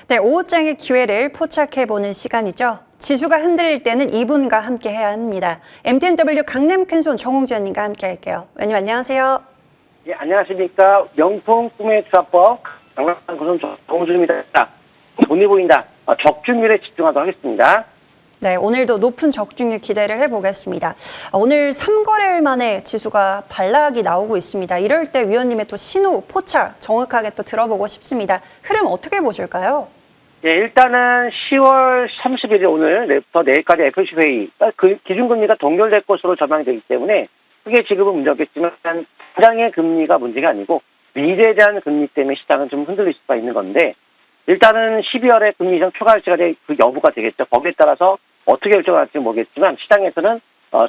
네, 오후장의 기회를 포착해보는 시간이죠. 지수가 흔들릴 때는 이분과 함께 해야 합니다. MTNW 강남 큰손 정홍주 의원님과 함께 할게요. 의원님 안녕하세요. 예, 안녕하십니까. 명품 꿈의 투자법 강남 큰손 정홍주입니다. 돈이 보인다. 적중률에 집중하도록 하겠습니다. 네, 오늘도 높은 적중률 기대를 해보겠습니다. 오늘 3거래일 만에 지수가 반락이 나오고 있습니다. 이럴 때 위원님의 또 신호, 포착 정확하게 또 들어보고 싶습니다. 흐름 어떻게 보실까요? 예, 일단은 10월 30일 오늘부터 내일까지 FOMC 회의, 그 기준금리가 동결될 것으로 전망되기 때문에 크게 지금은 문제 없겠지만 당장의 금리가 문제가 아니고 미래에 대한 금리 때문에 시장은 좀 흔들릴 수가 있는 건데 일단은 12월에 금리 인상 추가 할지가 그 여부가 되겠죠. 거기에 따라서 어떻게 결정할지 모르겠지만 시장에서는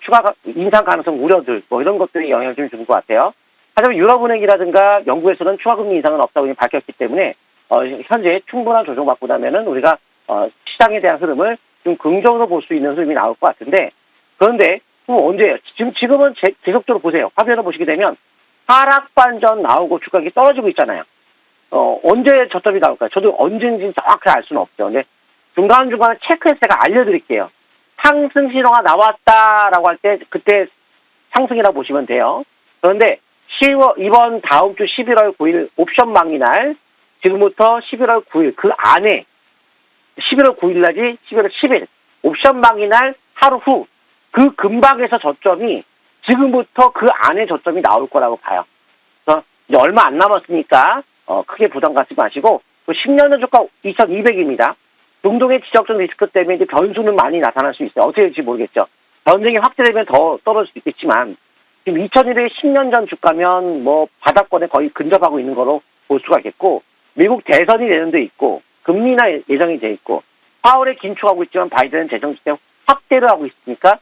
추가 인상 가능성 우려들 이런 것들이 영향을 좀 주는 것 같아요. 하지만 유럽은행이라든가 영국에서는 추가 금리 인상은 없다고 밝혔기 때문에 현재 충분한 조정받고나면은 우리가 시장에 대한 흐름을 좀 긍정으로 볼 수 있는 흐름이 나올 것 같은데 그런데 언제예요? 지금은 계속적으로 보세요. 화면을 보시게 되면 하락 반전 나오고 주가가 떨어지고 있잖아요. 언제 저점이 나올까요? 저도 언제인지 정확히 알 수는 없죠. 근데 중간중간에 체크해서 제가 알려드릴게요. 상승 신호가 나왔다라고 할 때 그때 상승이라고 보시면 돼요. 그런데 이번 다음 주 11월 9일 옵션 만기 날 지금부터 11월 9일 그 안에 11월 9일 날이 11월 10일 옵션 만기 날 하루 후 그 근방에서 저점이 지금부터 그 안에 저점이 나올 거라고 봐요. 그래서 이제 얼마 안 남았으니까 크게 부담 갖지 마시고 10년 전 저가 2200입니다. 중동의 지적적 리스크 때문에 이제 변수는 많이 나타날 수 있어요. 어떻게 될지 모르겠죠. 전쟁이 확대되면 더 떨어질 수 있겠지만 지금 2200이 10년 전 주가면 뭐 바닥권에 거의 근접하고 있는 거로 볼 수가 있겠고 미국 대선이 내년도에 있고 금리나 예정이 돼 있고 파월에 긴축하고 있지만 바이든은 재정지대 확대를 하고 있으니까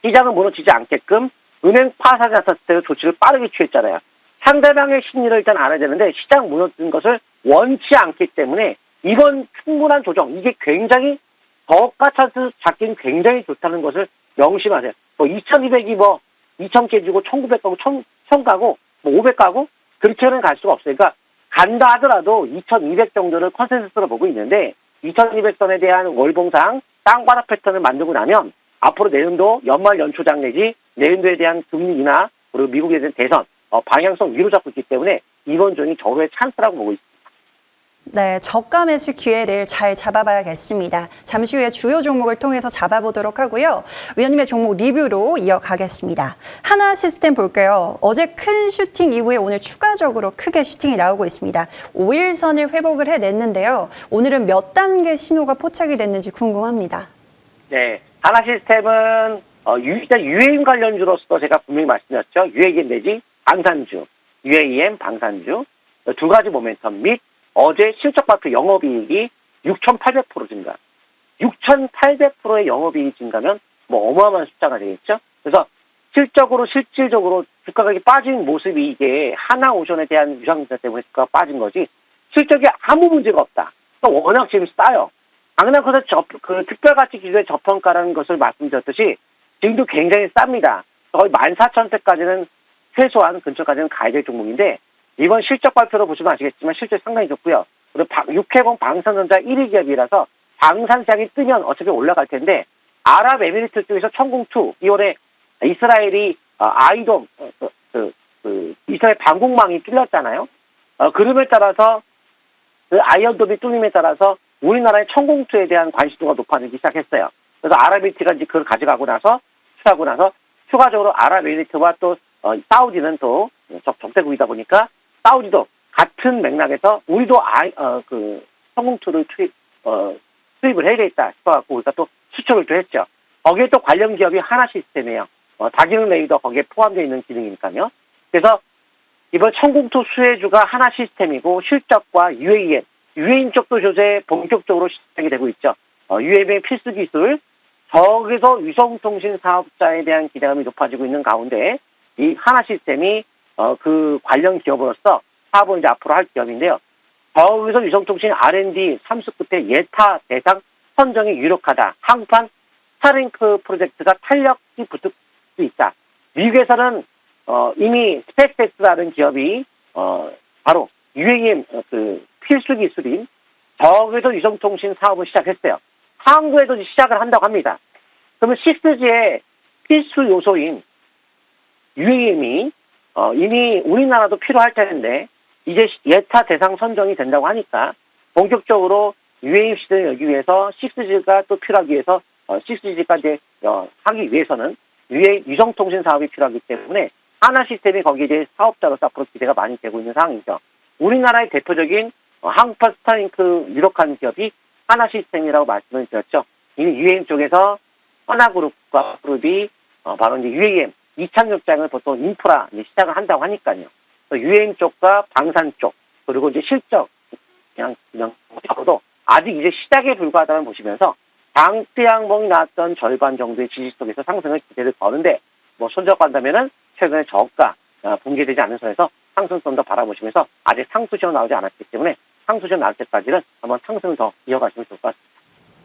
시장은 무너지지 않게끔 은행 파산이 났을 때 조치를 빠르게 취했잖아요. 상대방의 심리를 일단 알아야 되는데 시장 무너지는 것을 원치 않기 때문에 이번 충분한 조정 이게 굉장히 저가 차트 잡긴 굉장히 좋다는 것을 명심하세요. 2200이 2000개 주고 1900 가고 1000 가고 500 가고 그렇게는 갈 수가 없으니까 간다 하더라도 2200 정도를 컨센서스로 보고 있는데 2200선에 대한 월봉상 땅바닥 패턴을 만들고 나면 앞으로 내년도 연말 연초장 내지 내년도에 대한 금리 인하 그리고 미국에 대한 대선 방향성 위로 잡고 있기 때문에 이번 종이 저로의 찬스라고 보고 있습니다. 네, 저가 매수 기회를 잘 잡아봐야겠습니다. 잠시 후에 주요 종목을 통해서 잡아보도록 하고요. 위원님의 종목 리뷰로 이어가겠습니다. 하나 시스템 볼게요. 어제 큰 슈팅 이후에 오늘 추가적으로 크게 슈팅이 나오고 있습니다. 5일선을 회복을 해냈는데요. 오늘은 몇 단계 신호가 포착이 됐는지 궁금합니다. 네, 하나 시스템은 일단 UAM 관련주로서 제가 분명히 말씀드렸죠. UAM 내지 방산주, UAM 방산주 두 가지 모멘텀 및 어제 실적 발표 영업이익이 6,800% 증가. 6,800%의 영업이익이 증가면 어마어마한 숫자가 되겠죠. 그래서 실질적으로 주가 가격이 빠진 모습이 이게 하나오션에 대한 유상증자 때문에 주가가 빠진 거지 실적이 아무 문제가 없다. 워낙 지금 싸요. 강남커서 특별가치 기준의 저평가라는 것을 말씀드렸듯이 지금도 굉장히 쌉니다. 거의 14,000대까지는 최소한 근처까지는 가야 될 종목인데 이번 실적 발표로 보시면 아시겠지만 실적 상당히 좋고요. 그리고 6회공 방산전자 1위 기업이라서 방산시장이 뜨면 어차피 올라갈 텐데 아랍에미리트 쪽에서 천궁2 2월에 이스라엘이 아이돔 이스라엘 방공망이 뚫렸잖아요. 그름에 따라서 그 아이언돔이 뚫림에 따라서 우리나라의 천궁2에 대한 관심도가 높아지기 시작했어요. 그래서 아랍에미리트가 이제 그걸 가져가고 나서 추가적으로 아랍에미리트와 또 사우디는 또 적대국이다 보니까 사우디도 같은 맥락에서 우리도 천궁2를 수입을 해야겠다 싶어갖고 우리가 또 수출을 또 했죠. 거기에 또 관련 기업이 하나 시스템이에요. 다기능 레이더 거기에 포함되어 있는 기능이니까요. 그래서 이번 천궁2 수혜주가 하나 시스템이고 실적과 UAM 쪽도 조제 본격적으로 시작이 되고 있죠. UAM의 필수 기술 저기서 위성통신 사업자에 대한 기대감이 높아지고 있는 가운데 이 하나 시스템이 그 관련 기업으로서 사업을 이제 앞으로 할 기업인데요. 거기서 위성통신 R&D 3수 끝에 예타 대상 선정이 유력하다. 한국판 스타링크 프로젝트가 탄력이 붙을 수 있다. 미국에서는 이미 스페이스X라는 기업이 바로 UAM 필수 기술인 저기도 위성통신 사업을 시작했어요. 항구에도 시작을 한다고 합니다. 그러면 6G의 필수 요소인 UAM이 이미 우리나라도 필요할 텐데 이제 예타 대상 선정이 된다고 하니까 본격적으로 UAM 시대를 열기 위해서 6G가 또 필요하기 위해서 6G까지 하기 위해서는 위성통신 사업이 필요하기 때문에 하나 시스템이 거기에 대해 사업자로서 앞으로 기대가 많이 되고 있는 상황이죠. 우리나라의 대표적인 한국파 스타링크 유력한 기업이 하나 시스템이라고 말씀을 드렸죠. 이미 UAM 쪽에서 하나그룹과 그룹이 바로 이제 UAM 2차 협장을 보통 인프라 시작을 한다고 하니까요. UAM 쪽과 방산 쪽 그리고 이제 실적 그냥 앞으로도 아직 이제 시작에 불과하다는 보시면서 장대양봉이 나왔던 절반 정도의 지지 속에서 상승을 기대를 거는데 뭐 손절한다면은 최근에 저가 붕괴되지 않는 선에서 상승 좀 더 바라보시면서 아직 상수시험 나오지 않았기 때문에 상수시험 나올 때까지는 한번 상승을 더 이어가시면 좋을 것 같습니다.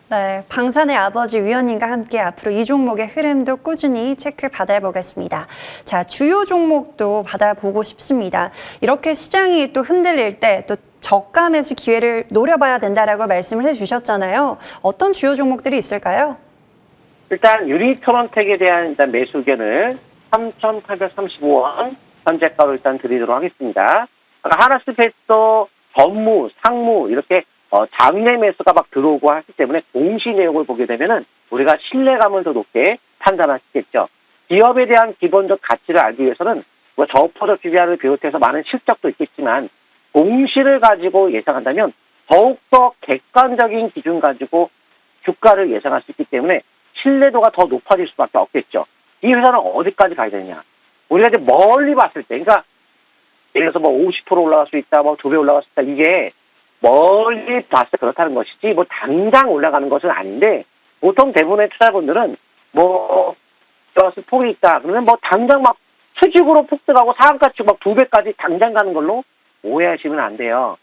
네, 방산의 아버지 위원님과 함께 앞으로 이 종목의 흐름도 꾸준히 체크 받아보겠습니다. 자, 주요 종목도 받아보고 싶습니다. 이렇게 시장이 또 흔들릴 때 또 저가 매수 기회를 노려봐야 된다라고 말씀을 해주셨잖아요. 어떤 주요 종목들이 있을까요? 일단 유니트론텍에 대한 일단 매수 의견을 3,835원 현재가로 일단 드리도록 하겠습니다. 하나스페이스도 전무, 상무 이렇게 장내 매수가 막 들어오고 하기 때문에 공시 내용을 보게 되면은 우리가 신뢰감을 더 높게 판단할 수 있겠죠. 기업에 대한 기본적 가치를 알기 위해서는 뭐 저퍼저 PBR을 비롯해서 많은 실적도 있겠지만 공시를 가지고 예상한다면 더욱더 객관적인 기준 가지고 주가를 예상할 수 있기 때문에 신뢰도가 더 높아질 수밖에 없겠죠. 이 회사는 어디까지 가야 되냐? 우리가 이제 멀리 봤을 때, 그러니까 예를 들어서 뭐 50% 올라갈 수 있다, 뭐 2배 올라갈 수 있다, 이게 멀리 봤을 때 그렇다는 것이지 뭐 당장 올라가는 것은 아닌데 보통 대부분의 투자분들은 뭐 플러스 폭이 있다 그러면 뭐 당장 막 수직으로 폭등하고 상한가치 막 2배까지 당장 가는 걸로 오해하시면 안 돼요.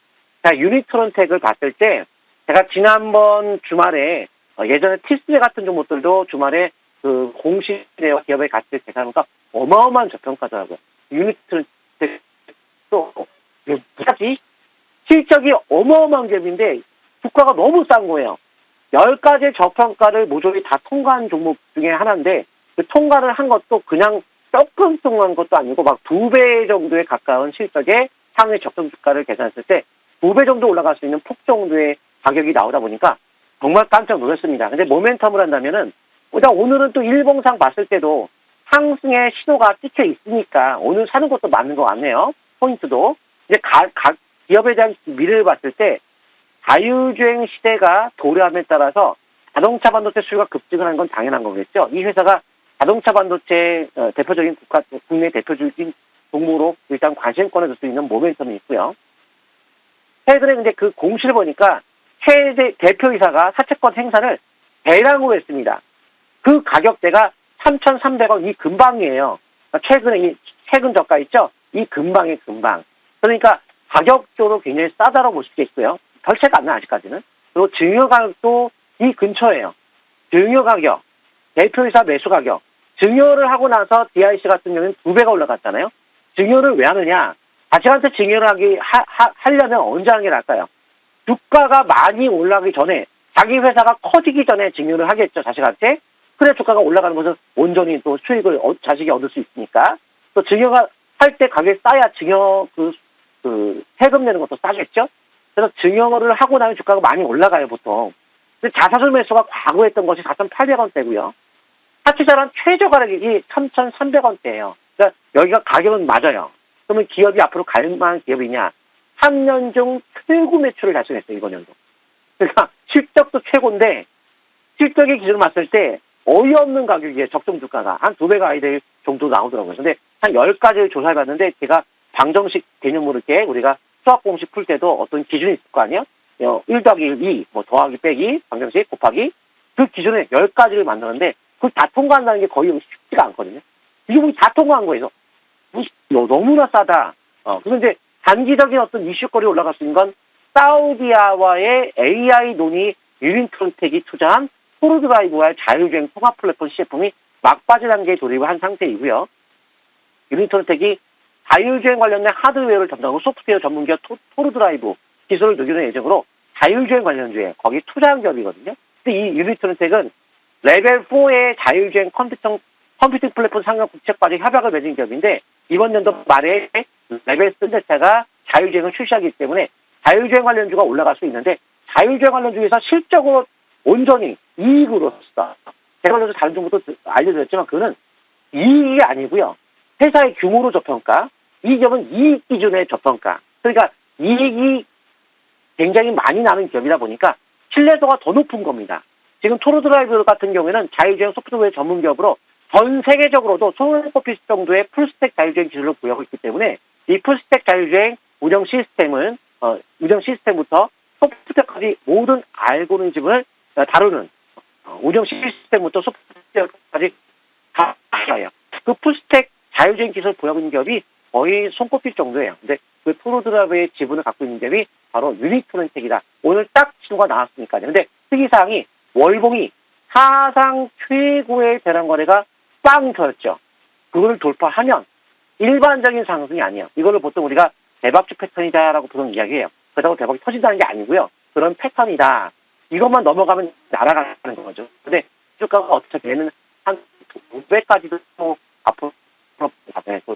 자, 유니트론텍을 봤을 때 제가 지난번 주말에 예전에 티스제 같은 종목들도 주말에 그 공시대와 기업의 가치를 계산하니까 어마어마한 저평가더라고요. 유니트론텍도 뭐지? 실적이 어마어마한 기업인데 주가가 너무 싼 거예요. 10가지의 저평가를 모조리 다 통과한 종목 중에 하나인데 그 통과를 한 것도 그냥 조금 통과한 것도 아니고 막 2배 정도에 가까운 실적의 상위 적정 주가를 계산했을 때 2배 정도 올라갈 수 있는 폭 정도의 가격이 나오다 보니까 정말 깜짝 놀랐습니다. 근데 모멘텀을 한다면은 오늘은 또 일봉상 봤을 때도 상승의 시도가 찍혀 있으니까 오늘 사는 것도 맞는 것 같네요. 포인트도. 이제 기업에 대한 미래를 봤을 때 자율주행 시대가 도래함에 따라서 자동차 반도체 수요가 급증을 한 건 당연한 거겠죠. 이 회사가 자동차 반도체 대표적인 국내 대표적인 종목으로 일단 관심권을 줄 수 있는 모멘텀이 있고요. 최근에 이제 그 공시를 보니까 최대 대표이사가 사채권 행사를 대량으로 했습니다. 그 가격대가 3,300원 이 근방이에요. 그러니까 최근 저가 있죠? 이 근방의 근방. 그러니까 가격적으로 굉장히 싸다라고 볼 수 있겠고요. 별채가 안 나요, 아직까지는. 그리고 증여 가격도 이 근처예요. 증여 가격, 대표이사 매수 가격. 증여를 하고 나서 DIC 같은 경우는 2배가 올라갔잖아요. 증여를 왜 하느냐? 자식한테 증여를 하려면 언제 하는 게 나을까요? 주가가 많이 올라가기 전에, 자기 회사가 커지기 전에 증여를 하겠죠, 자식한테. 그래 주가가 올라가는 것은 온전히 또 수익을 자식이 얻을 수 있으니까. 또 증여가 할 때 가격이 싸야 증여 세금 내는 것도 싸겠죠? 그래서 증여를 하고 나면 주가가 많이 올라가요, 보통. 근데 자사주 매수가 과거 했던 것이 4,800원대고요. 사치자란 최저 가격이 3,300원대예요. 그러니까 여기가 가격은 맞아요. 그러면 기업이 앞으로 갈 만한 기업이냐? 3년 중 최고 매출을 달성했어요, 이번 연도. 그러니까 실적도 최고인데 실적의 기준을 봤을 때 어이없는 가격이에요, 적정 주가가. 한 2배가 아야 될 정도 나오더라고요. 근데 한 10가지를 조사해봤는데 제가 방정식 개념으로 이렇게 우리가 수학 공식 풀 때도 어떤 기준이 있을 거 아니에요? 1 더하기 1, 2, 뭐 더하기 빼기, 방정식 곱하기 그 기준에 10가지를 만드는데 그걸 다 통과한다는 게 거의 쉽지가 않거든요. 이게 뭐 다 통과한 거예요. 너무나 싸다. 그래서 이제 단기적인 어떤 이슈거리 올라갈 수 있는 건 사우디아와의 AI 논의 유니트론텍이 투자한 토르드라이브와의 자율주행 통합 플랫폼 시제품이 막바지 단계에 돌입을 한 상태이고요. 유니트론텍이 자율주행 관련된 하드웨어를 담당하고 소프트웨어 전문기업 토르드라이브 기술을 녹이는 예정으로 자율주행 관련주에 거기 투자한 기업이거든요. 근데 이 유니트론텍은 레벨 4의 자율주행 컴퓨팅 플랫폼 상용 국책과제 협약을 맺은 기업인데 이번 연도 말에 레벨 3 자체가 자율주행을 출시하기 때문에 자율주행 관련주가 올라갈 수 있는데 자율주행 관련주에서 실적으로 온전히 이익으로서 제가 먼저 다른 정보도 알려드렸지만 그거는 이익이 아니고요. 회사의 규모로 저평가, 이 기업은 이익 기준의 저평가. 그러니까 이익이 굉장히 많이 나는 기업이다 보니까 신뢰도가 더 높은 겁니다. 지금 토르드라이브 같은 경우에는 자율주행 소프트웨어 전문 기업으로 전 세계적으로도 손에 꼽힐 정도의 풀스택 자율주행 기술을 보유하고 있기 때문에 이 풀스택 자율주행 운영 시스템부터 소프트웨어까지 모든 알고리즘을 다루는 운영 시스템부터 소프트웨어까지 다 알아요. 그 풀스택 자율주행 기술을 보유하고 있는 기업이 거의 손꼽힐 정도예요. 근데 그 토르드라이브의 지분을 갖고 있는 기업이 바로 유니트론텍이다. 오늘 딱 신호가 나왔으니까요. 근데 특이사항이 월봉이 사상 최고의 대량 거래가 빵 터졌죠. 그걸 돌파하면 일반적인 상승이 아니에요. 이거를 보통 우리가 대박주 패턴이다라고 보통 이야기해요. 그렇다고 대박이 터진다는 게 아니고요. 그런 패턴이다. 이것만 넘어가면 날아가는 거죠. 근데 주가가 어떻게 되는 한 2배까지도 앞으로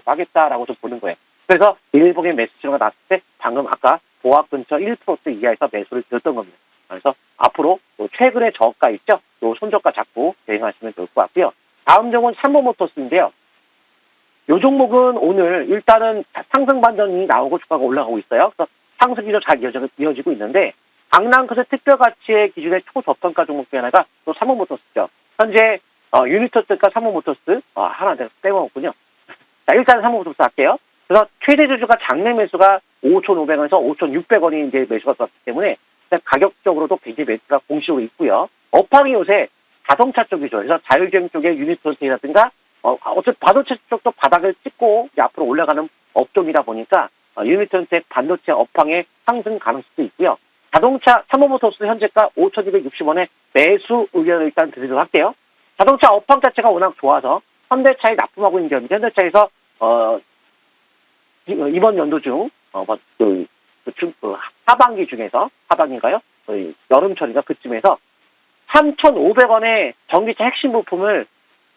빠겠다라고 좀 보는 거예요. 그래서 일봉의 매수 신호가 났을 때 방금 아까 보합 근처 1% 이하에서 매수를 드렸던 겁니다. 그래서 앞으로 최근에 저가 있죠? 요 손저가 잡고 대응하시면 좋을 것 같고요. 다음 종은 삼보모터스인데요. 이 종목은 오늘 일단은 상승 반전이 나오고 주가가 올라가고 있어요. 그래서 상승이 잘 이어지고 있는데 강남커세 특별가치의 기준의 초저평가 종목 중에 하나가 또 삼보모터스죠. 현재 유니트론텍과 삼보모터스 하나 빼먹었군요. 자, 일단 삼보모터스 할게요. 그래서 최대 주주가 장내 매수가 5,500원에서 5,600원이 이제 매수가 들어왔기 때문에 가격적으로도 굉장히 매수가 공시하고 있고요. 업황이 요새 자동차 쪽이죠. 그래서 자율주행 쪽의 유니트론텍이라든가 어차피 반도체 쪽도 바닥을 찍고 이제 앞으로 올라가는 업종이다 보니까 유니트론텍 반도체 업황의 상승 가능성도 있고요. 자동차 삼보모터스 현재가 5,260원에 매수 의견을 일단 드리도록 할게요. 자동차 업황 자체가 워낙 좋아서 현대차에 납품하고 있는 기업인데 현대차에서 이번 연도 중 하반기 중에서 하반기인가요? 여름철인가 그쯤에서 3,500원에 전기차 핵심 부품을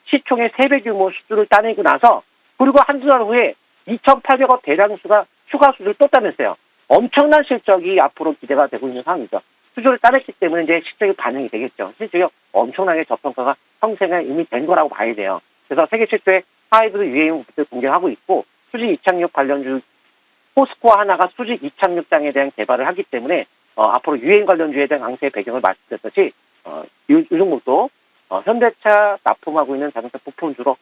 시총의 3배 규모 수주를 따내고 나서 그리고 한두 달 후에 2,800억 대량 추가 수주를 또 따냈어요. 엄청난 실적이 앞으로 기대가 되고 있는 상황이죠. 수주를 따냈기 때문에 이제 실적이 반영이 되겠죠. 실적이 엄청나게 저평가가 형성이 이미 된 거라고 봐야 돼요. 그래서 세계 최초의 하이브리드 유해용부터 공개하고 있고 수직 이착륙 관련주 포스코와 하나가 수직 이착륙장에 대한 개발을 하기 때문에 앞으로 유행 관련주에 대한 강세의 배경을 말씀드렸듯이 이 종목도 현대차 납품하고 있는 자동차 부품주로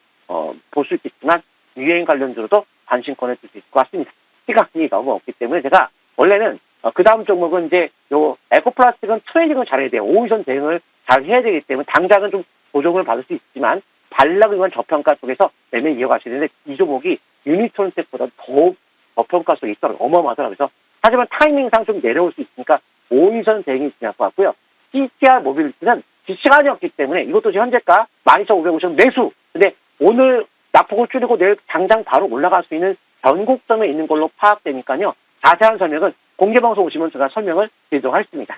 볼 수 있겠지만 유행 관련주로도 관심권을 줄 수 있을 것 같습니다. 시간이 너무 없기 때문에 제가 원래는 그 다음 종목은 이제 요 에코플라스틱은 트레이딩을 잘해야 돼요. 5위선 대응을 잘 해야 되기 때문에 당장은 좀 보정을 받을 수 있지만 반락의원 저평가 속에서 매매 이어가셔야 되는데 이 종목이 유니트론텍보다 더욱 저평가 속에 있더라고요. 어마어마하더라고요. 그래서 하지만 타이밍상 좀 내려올 수 있으니까 5위선 대응이 중요할 것 같고요. CTR 모빌리티는 시간이 없기 때문에 이것도 현재가 12,550원 매수. 근데 오늘 납폭을 줄이고 내일 당장 바로 올라갈 수 있는 변곡점에 있는 걸로 파악되니까요. 자세한 설명은 공개방송 오시면 제가 설명을 드리도록 하겠습니다.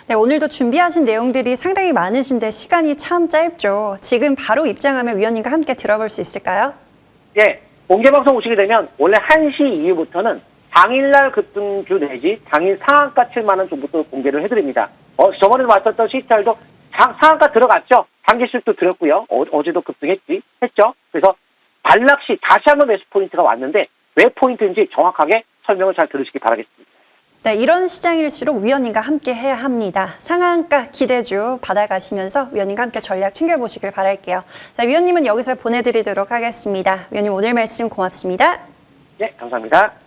네, 오늘도 준비하신 내용들이 상당히 많으신데 시간이 참 짧죠. 지금 바로 입장하면 위원님과 함께 들어볼 수 있을까요? 예, 공개방송 오시게 되면 원래 1시 이후부터는 당일날 급등주 내지 당일 상한가 칠 만한 종목도 공개를 해드립니다. 저번에 봤었던 CTR도 상한가 들어갔죠. 단기수익도 들었고요. 어제도 했죠. 그래서 반락시 다시 한번 매수 포인트가 왔는데 왜 포인트인지 정확하게 설명을 잘 들으시기 바라겠습니다. 네, 이런 시장일수록 위원님과 함께 해야 합니다. 상한가 기대주 받아가시면서 위원님과 함께 전략 챙겨보시길 바랄게요. 자, 위원님은 여기서 보내드리도록 하겠습니다. 위원님 오늘 말씀 고맙습니다. 네, 감사합니다.